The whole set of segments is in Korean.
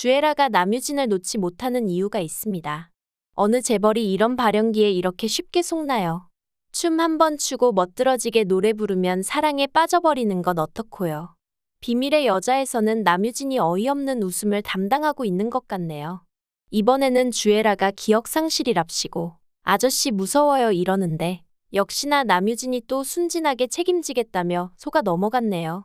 주애라가 남유진을 놓지 못하는 이유가 있습니다. 어느 재벌이 이런 발연기에 이렇게 쉽게 속나요? 춤 한 번 추고 멋들어지게 노래 부르면 사랑에 빠져버리는 건 어떻고요? 비밀의 여자에서는 남유진이 어이없는 웃음을 담당하고 있는 것 같네요. 이번에는 주애라가 기억상실이랍시고 아저씨 무서워요 이러는데 역시나 남유진이 또 순진하게 책임지겠다며 속아 넘어갔네요.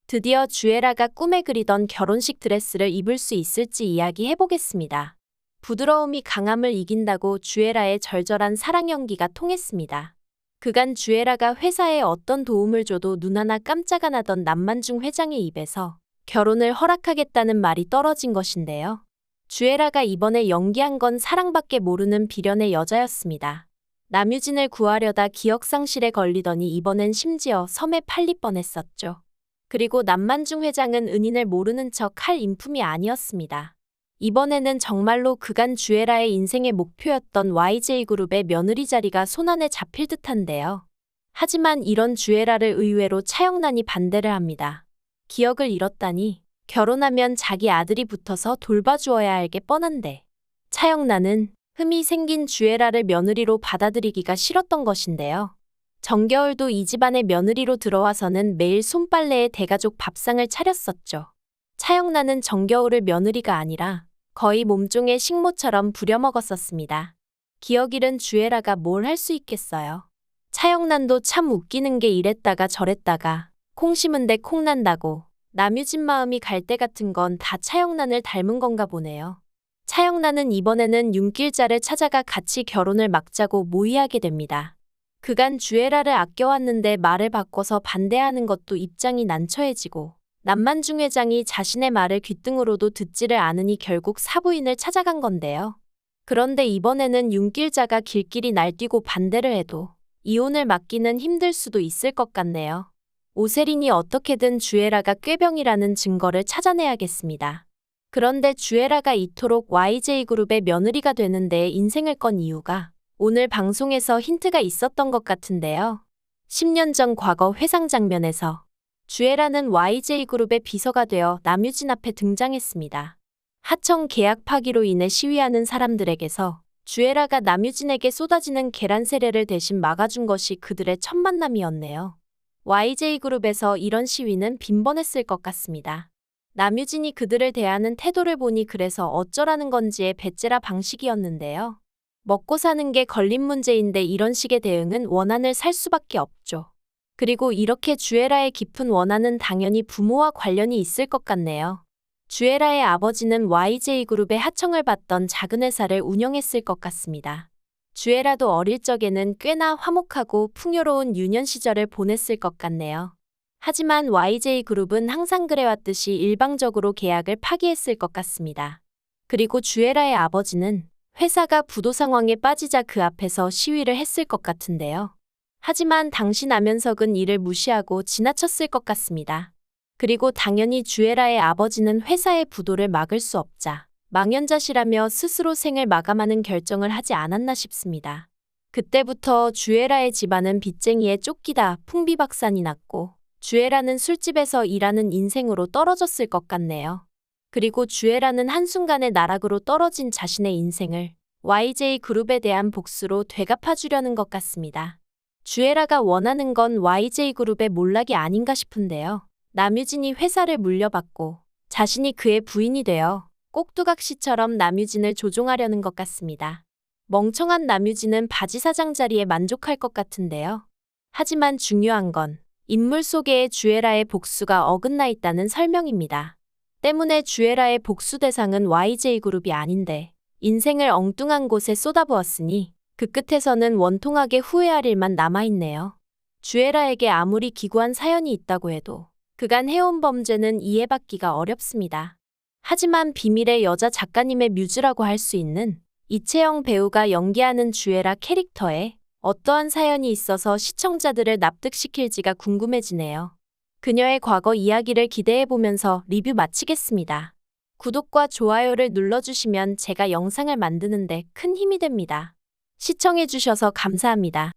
드디어 주애라가 꿈에 그리던 결혼식 드레스를 입을 수 있을지 이야기해보겠습니다. 부드러움이 강함을 이긴다고 주애라의 절절한 사랑 연기가 통했습니다. 그간 주애라가 회사에 어떤 도움을 줘도 눈 하나 깜짝 안 하던 남만중 회장의 입에서 결혼을 허락하겠다는 말이 떨어진 것인데요. 주애라가 이번에 연기한 건 사랑밖에 모르는 비련의 여자였습니다. 남유진을 구하려다 기억상실에 걸리더니 이번엔 심지어 섬에 팔릴 뻔했었죠. 그리고 남만중 회장은 은인을 모르는 척 할 인품이 아니었습니다. 이번에는 정말로 그간 주애라의 인생의 목표였던 YJ그룹의 며느리 자리가 손안에 잡힐 듯한데요. 하지만 이런 주애라를 의외로 차영란이 반대를 합니다. 기억을 잃었다니 결혼하면 자기 아들이 붙어서 돌봐주어야 할 게 뻔한데 차영란은 흠이 생긴 주애라를 며느리로 받아들이기가 싫었던 것인데요. 정겨울도 이 집안의 며느리로 들어와서는 매일 손빨래에 대가족 밥상을 차렸었죠. 차영란은 정겨울을 며느리가 아니라 거의 몸종의 식모처럼 부려먹었었습니다. 기억 잃은 주애라가 뭘 할 수 있겠어요. 차영란도 참 웃기는 게 이랬다가 저랬다가 콩 심은데 콩 난다고 남유진 마음이 갈 때 같은 건 다 차영란을 닮은 건가 보네요. 차영란은 이번에는 윤길자를 찾아가 같이 결혼을 막자고 모의하게 됩니다. 그간 주애라를 아껴왔는데 말을 바꿔서 반대하는 것도 입장이 난처해지고 남만중 회장이 자신의 말을 귓등으로도 듣지를 않으니 결국 사부인을 찾아간 건데요. 그런데 이번에는 윤길자가 길길이 날뛰고 반대를 해도 이혼을 막기는 힘들 수도 있을 것 같네요. 오세린이 어떻게든 주애라가 꾀병이라는 증거를 찾아내야겠습니다. 그런데 주애라가 이토록 YJ그룹의 며느리가 되는 데 인생을 건 이유가 오늘 방송에서 힌트가 있었던 것 같은데요. 10년 전 과거 회상 장면에서 주애라는 YJ그룹의 비서가 되어 남유진 앞에 등장했습니다. 하청 계약 파기로 인해 시위하는 사람들에게서 주애라가 남유진에게 쏟아지는 계란 세례를 대신 막아준 것이 그들의 첫 만남이었네요. YJ그룹에서 이런 시위는 빈번했을 것 같습니다. 남유진이 그들을 대하는 태도를 보니 그래서 어쩌라는 건지의 배째라 방식이었는데요. 먹고 사는 게 걸린 문제인데 이런 식의 대응은 원한을 살 수밖에 없죠. 그리고 이렇게 주애라의 깊은 원한은 당연히 부모와 관련이 있을 것 같네요. 주애라의 아버지는 YJ그룹의 하청을 받던 작은 회사를 운영했을 것 같습니다. 주애라도 어릴 적에는 꽤나 화목하고 풍요로운 유년 시절을 보냈을 것 같네요. 하지만 YJ그룹은 항상 그래왔듯이 일방적으로 계약을 파기했을 것 같습니다. 그리고 주애라의 아버지는 회사가 부도 상황에 빠지자 그 앞에서 시위를 했을 것 같은데요. 하지만 당시 남현석은 이를 무시하고 지나쳤을 것 같습니다. 그리고 당연히 주애라의 아버지는 회사의 부도를 막을 수 없자 망연자실하며 스스로 생을 마감하는 결정을 하지 않았나 싶습니다. 그때부터 주애라의 집안은 빚쟁이에 쫓기다 풍비박산이 났고 주애라는 술집에서 일하는 인생으로 떨어졌을 것 같네요. 그리고 주애라는 한순간에 나락으로 떨어진 자신의 인생을 YJ그룹에 대한 복수로 되갚아주려는 것 같습니다. 주애라가 원하는 건 YJ그룹의 몰락이 아닌가 싶은데요. 남유진이 회사를 물려받고 자신이 그의 부인이 되어 꼭두각시처럼 남유진을 조종하려는 것 같습니다. 멍청한 남유진은 바지 사장 자리에 만족할 것 같은데요. 하지만 중요한 건 인물 속에 주애라의 복수가 어긋나 있다는 설명입니다. 때문에 주애라의 복수 대상은 YJ그룹이 아닌데 인생을 엉뚱한 곳에 쏟아부었으니 그 끝에서는 원통하게 후회할 일만 남아있네요. 주애라에게 아무리 기구한 사연이 있다고 해도 그간 해온 범죄는 이해받기가 어렵습니다. 하지만 비밀의 여자 작가님의 뮤즈라고 할 수 있는 이채영 배우가 연기하는 주애라 캐릭터에 어떠한 사연이 있어서 시청자들을 납득시킬지가 궁금해지네요. 그녀의 과거 이야기를 기대해보면서 리뷰 마치겠습니다. 구독과 좋아요를 눌러주시면 제가 영상을 만드는데 큰 힘이 됩니다. 시청해주셔서 감사합니다.